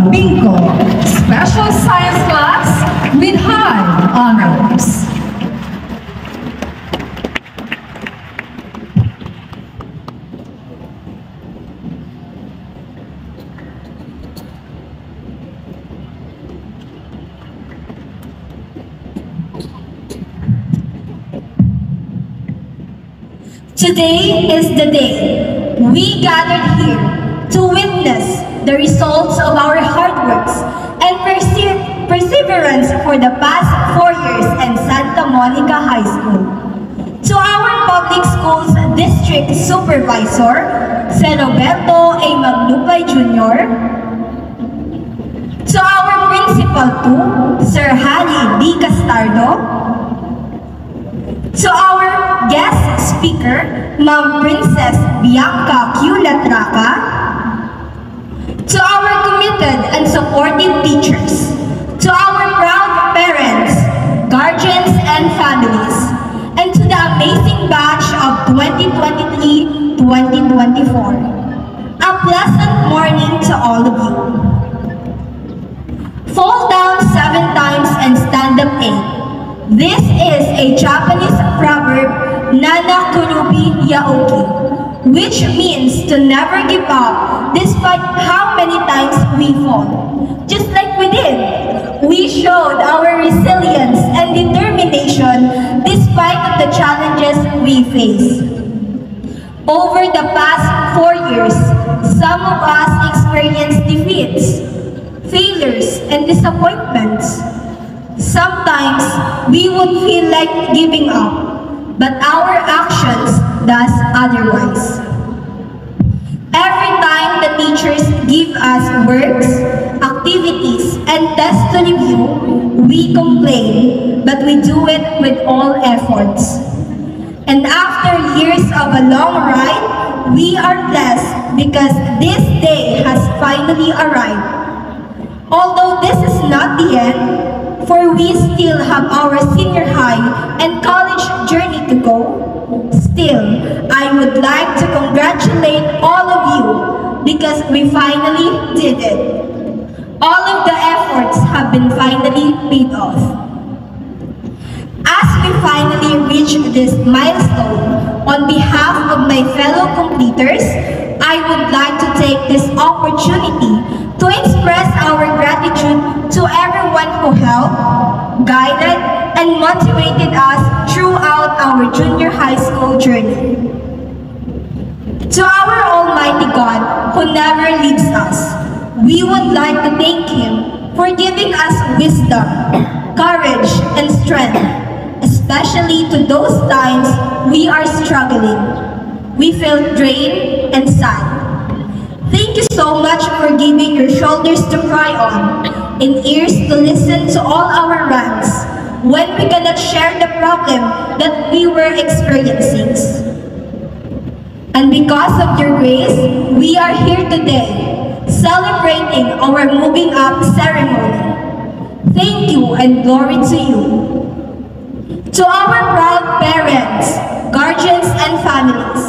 Bingo, special science class with high honors. Today is the day we gathered here to witness the results of our hard works and perseverance for the past 4 years in Santa Monica High School. To our public schools district supervisor, Sir Roberto A. Maglupay Jr., to our principal too, Sir Harry D. Castardo, to our guest speaker, Ma'am Princess Bianca Q. Latraca, to our committed and supportive teachers, to our proud parents, guardians, and families, and to the amazing batch of 2023-2024. A pleasant morning to all of you. Fall down 7 times and stand up 8. This is a Japanese proverb, Nana Kurubi Yaoki, which means to never give up despite how many times we fall. Just like we did, we showed our resilience and determination despite of the challenges we face. Over the past 4 years, some of us experienced defeats, failures, and disappointments. Sometimes we would feel like giving up, but our actions does otherwise. Every time the teachers give us works, activities, and tests to review, we complain, but we do it with all efforts. And after years of a long ride, we are blessed because this day has finally arrived. Although this is not the end, for we still have our senior high and college journey to go, still, I would like to congratulate all of you because we finally did it. All of the efforts have been finally paid off. As we finally reach this milestone, on behalf of my fellow completers, I would like to take this opportunity to express our gratitude to everyone who helped, guided, and motivated us throughout our junior high school journey. To our Almighty God who never leaves us, we would like to thank Him for giving us wisdom, courage, and strength, especially to those times we are struggling. We feel drained and sad. Thank you so much for giving your shoulders to cry on and ears to listen to all our rants when we cannot share the problem that we were experiencing. And because of your grace, we are here today, celebrating our moving up ceremony. Thank you and glory to you. To our proud parents, guardians, and families,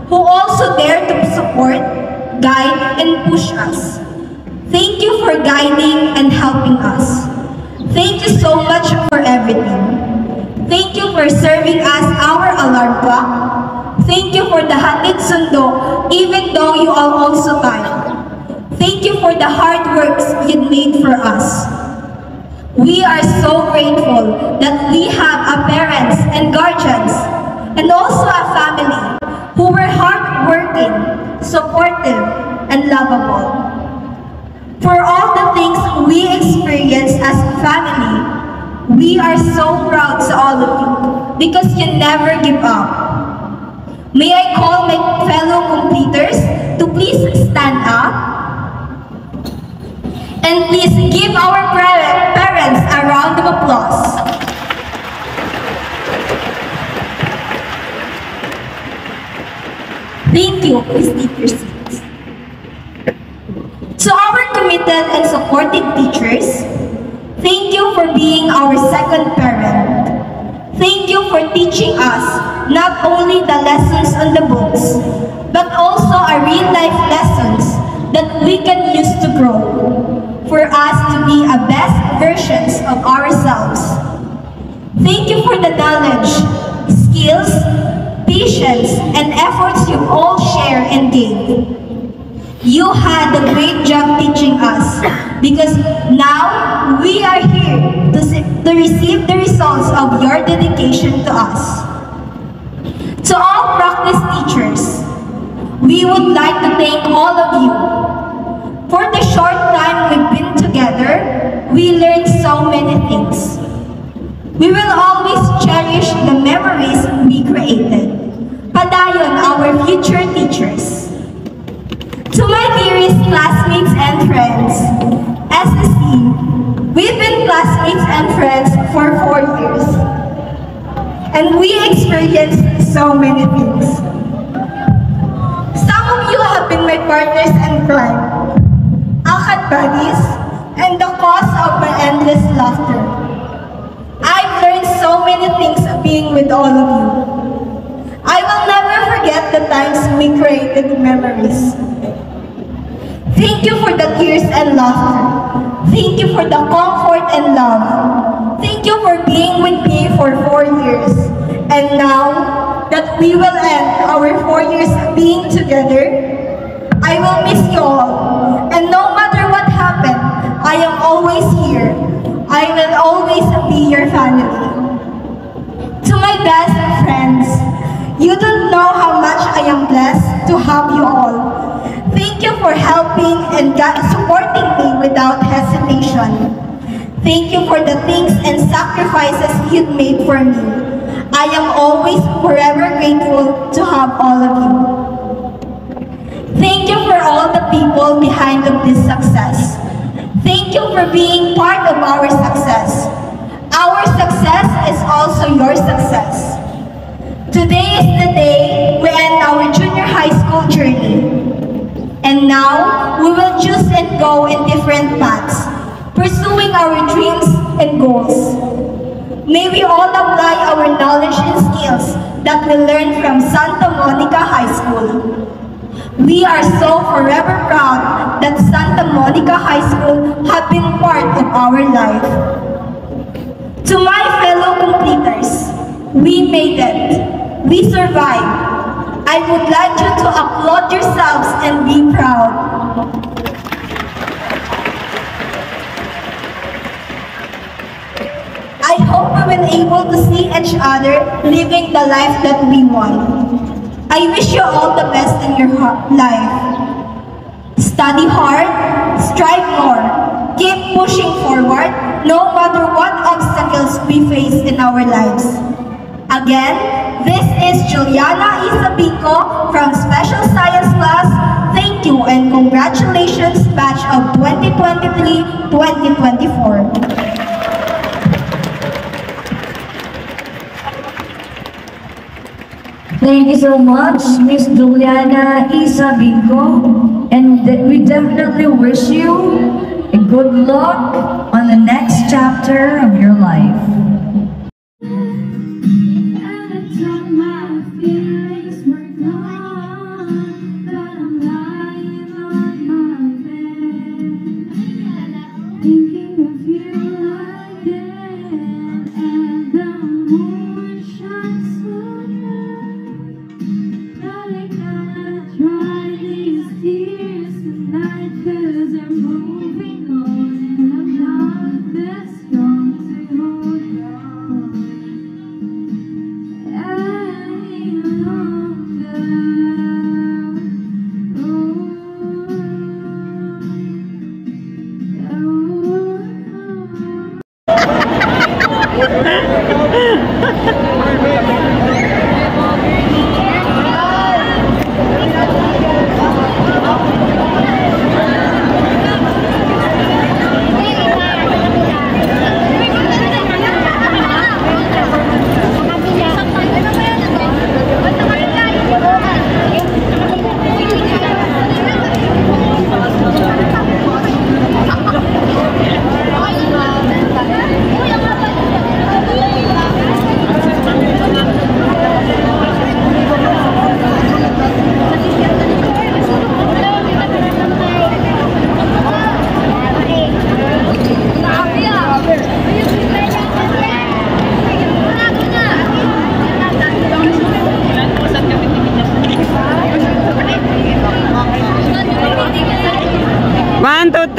who also dare to support, guide, and push us. Thank you for guiding and helping us. Thank you so much for everything. Thank you for serving us our alarm clock. Thank you for the hatid sundo, even though you are also tired. Thank you for the hard works you made for us. We are so grateful that we have a parents and guardians, and also a family who were hardworking, supportive, and lovable. For all the things we experience as family, we are so proud to all of you because you never give up. May I call my fellow completers to please stand up and please give our parents a round of applause. Thank you. Please take your seats. To our committed and supportive teachers, thank you for being our second parent. Thank you for teaching us not only the lessons on the books, but also our real-life lessons that we can use to grow. for us to be a best versions of ourselves. Thank you for the knowledge, skills, patience, and efforts you all share and gave. You had a great job teaching us because now we are here to receive the results of your dedication to us. To all practice teachers, we would like to thank all of you. For the short time we've been together, we learned so many things. We will always cherish the memories we created. Padayon, our future teachers. To my dearest classmates and friends, SSC, we've been classmates and friends for 4 years. And we experienced so many things. Some of you have been my partners in crime, ACAD buddies, and the cause of my endless laughter. I've learned so many things being with all of you. I will never forget the times we created memories. Thank you for the tears and laughter. Thank you for the comfort and love. Thank you for being with me for 4 years. And now that we will end our 4 years being together, I will miss you all. And no matter what happened, I am always here. I will always be your family. To my best friends, you don't know how much I am blessed to have you all. Thank you for helping and supporting me without hesitation. Thank you for the things and sacrifices you've made for me. I am always forever grateful to have all of you. Thank you for all the people behind of this success. Thank you for being part of our success. Our success is also your success. Today is the day we end our junior high school journey. And now, we will choose and go in different paths, pursuing our dreams and goals. May we all apply our knowledge and skills that we learned from Santa Monica High School. We are so forever proud that Santa Monica High School have been part of our life. To my fellow completers, we made it. We survived. I would like you to applaud yourselves and be proud. I hope we will be able to see each other living the life that we want. I wish you all the best in your life. Study hard, strive more, keep pushing forward, no matter what obstacles we face in our lives. Again, this is Juliana Isabico from Special Science Class. Thank you and congratulations, batch of 2023-2024. Thank you so much, Miss Juliana Isabico, and we definitely wish you a good luck on the next chapter of your life.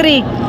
3.